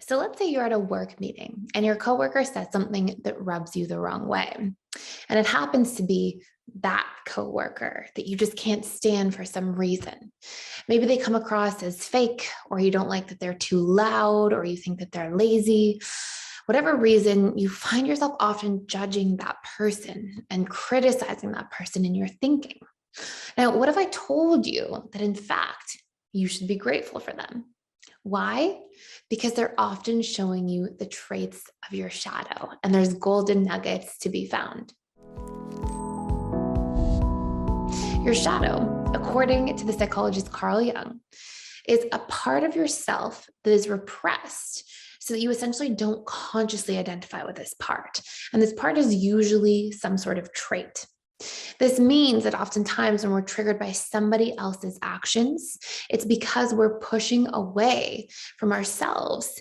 So let's say you're at a work meeting and your coworker says something that rubs you the wrong way. And it happens to be that coworker that you just can't stand for some reason. Maybe they come across as fake, or you don't like that they're too loud, or you think that they're lazy. Whatever reason, you find yourself often judging that person and criticizing that person in your thinking. Now, what if I told you that in fact, you should be grateful for them? Why? Because they're often showing you the traits of your shadow, and there's golden nuggets to be found. Your shadow, according to the psychologist Carl Jung, is a part of yourself that is repressed so that you essentially don't consciously identify with this part. And this part is usually some sort of trait. This means that oftentimes when we're triggered by somebody else's actions, it's because we're pushing away from ourselves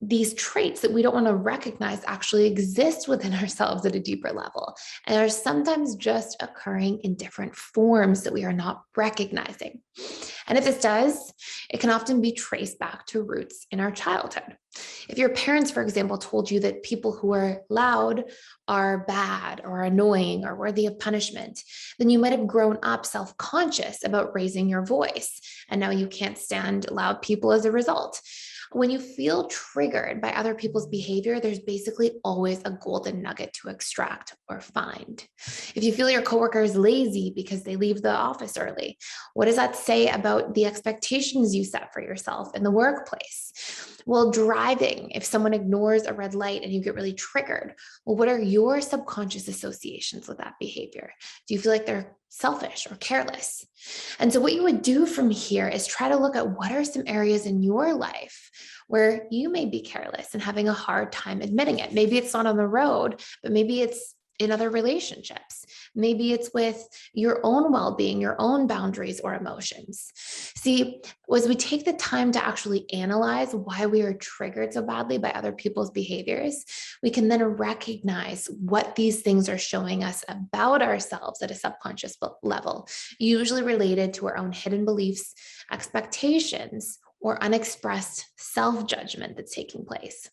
these traits that we don't want to recognize actually exist within ourselves at a deeper level and are sometimes just occurring in different forms that we are not recognizing. And if this does, it can often be traced back to roots in our childhood. If your parents, for example, told you that people who are loud are bad or annoying or worthy of punishment, then you might have grown up self-conscious about raising your voice, and now you can't stand loud people as a result. When you feel triggered by other people's behavior, there's basically always a golden nugget to extract or find. If you feel your coworker is lazy because they leave the office early, what does that say about the expectations you set for yourself in the workplace? Well, driving, if someone ignores a red light and you get really triggered, well, what are your subconscious associations with that behavior? Do you feel like they're selfish or careless? And so what you would do from here is try to look at what are some areas in your life where you may be careless and having a hard time admitting it. Maybe it's not on the road, but maybe it's in other relationships. Maybe it's with your own well-being, your own boundaries or emotions. See, as we take the time to actually analyze why we are triggered so badly by other people's behaviors, we can then recognize what these things are showing us about ourselves at a subconscious level, usually related to our own hidden beliefs, expectations, or unexpressed self-judgment that's taking place.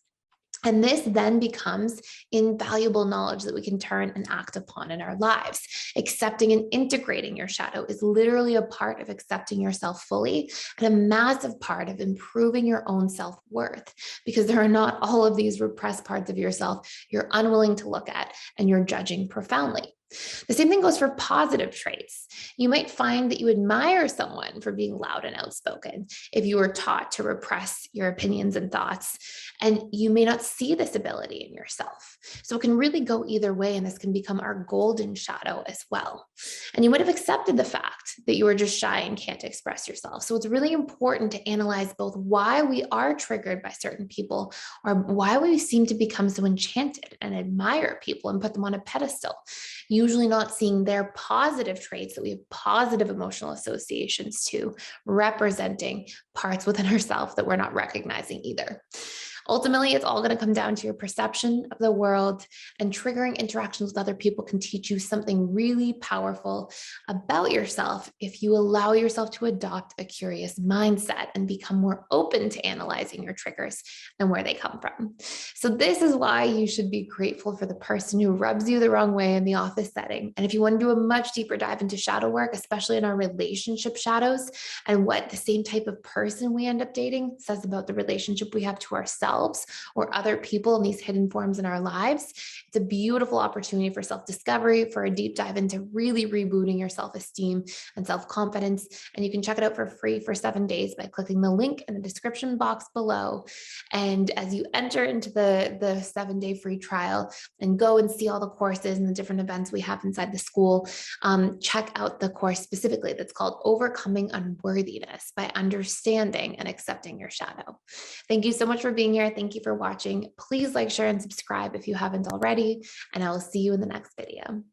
And this then becomes invaluable knowledge that we can turn and act upon in our lives. Accepting and integrating your shadow is literally a part of accepting yourself fully and a massive part of improving your own self-worth, because there are not all of these repressed parts of yourself you're unwilling to look at and you're judging profoundly. The same thing goes for positive traits. You might find that you admire someone for being loud and outspoken if you were taught to repress your opinions and thoughts, and you may not see this ability in yourself. So it can really go either way, and this can become our golden shadow as well. And you might have accepted the fact that you are just shy and can't express yourself. So it's really important to analyze both why we are triggered by certain people or why we seem to become so enchanted and admire people and put them on a pedestal, usually not seeing their positive traits that we have positive emotional associations to, representing parts within ourselves that we're not recognizing either. Ultimately, it's all going to come down to your perception of the world, and triggering interactions with other people can teach you something really powerful about yourself if you allow yourself to adopt a curious mindset and become more open to analyzing your triggers and where they come from. So this is why you should be grateful for the person who rubs you the wrong way in the office setting. And if you want to do a much deeper dive into shadow work, especially in our relationship shadows and what the same type of person we end up dating says about the relationship we have to ourselves or other people in these hidden forms in our lives, it's a beautiful opportunity for self-discovery, for a deep dive into really rebooting your self-esteem and self-confidence. And you can check it out for free for 7 days by clicking the link in the description box below. And as you enter into the 7-day free trial and go and see all the courses and the different events we have inside the school, check out the course specifically that's called Overcoming Unworthiness by Understanding and Accepting Your Shadow. Thank you so much for being here. Thank you for watching. Please like, share, and subscribe if you haven't already, and I will see you in the next video.